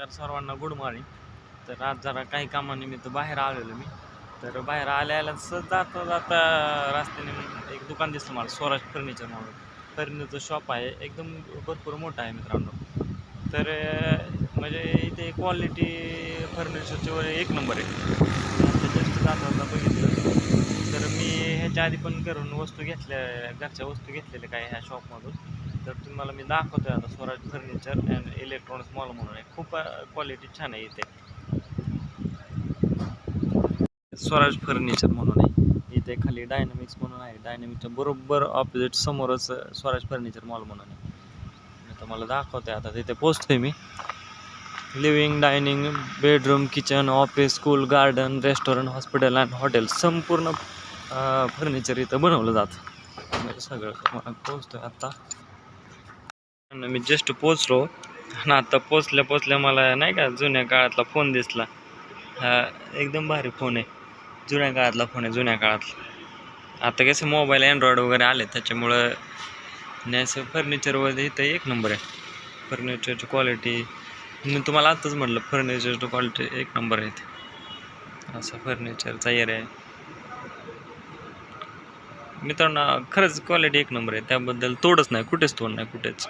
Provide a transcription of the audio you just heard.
नमस्कार सर्वांना, good morning. तर आज जरा काही कामानिमित्त बाहेर आलेलो मी. तर बाहेर आल्या सहज जाता जाता रस्त्याने एक दुकान दिसलं मला, स्वराज फर्निचर म्हणून. फर्निचरचं शॉप आहे, एकदम भरपूर मोठं आहे मित्रांनो. तर म्हणजे इथे क्वालिटी फर्निचरची वर एक नंबर आहे. आता जस्ट जाता जाता बघितलं, तर मी ह्याच्या आधी पण घरून वस्तू घेतल्या, घरच्या वस्तू घेतलेल्या काय ह्या शॉपमधून. तर तुम्हाला मी दाखवतोय आता, Swaraj furniture and electronics mall म्हणून आहे. खूप क्वालिटी छान आहे इथे. स्वराज फर्निचर म्हणून आहे इथे. खाली डायनामिक्स म्हणून आहे, डायनामिक्सच्या बरोबर ऑपोजिट समोरच स्वराज फर्निचर मॉल म्हणून आहे. मी तुम्हाला दाखवतोय आता, तिथे पोहोचतोय मी. Living, dining, bedroom, kitchen, office, school, garden, restaurant, hospital and hotel संपूर्ण फर्निचर इथं बनवलं जातं. म्हणजे सगळं मला पोहोचतोय आता. मी जस्ट पोचलो आणि आता पोचल्या मला नाही का जुन्या काळातला फोन दिसला. हा एकदम भारी फोन आहे, जुन्या काळातला फोन आहे, जुन्या काळातला. आता कसं मोबाईल अँड्रॉइड वगैरे आले त्याच्यामुळं नॅसं फर्निचरमध्ये इथं एक नंबर आहे. फर्निचरची क्वालिटी मी तुम्हाला आत्ताच म्हटलं, फर्निचरची क्वालिटी एक नंबर आहे इथे. असं फर्निचरचा एरिया आहे मित्रांनो. खरंच क्वालिटी एक नंबर आहे, त्याबद्दल तोडच नाही, कुठेच तोड नाही, कुठेच.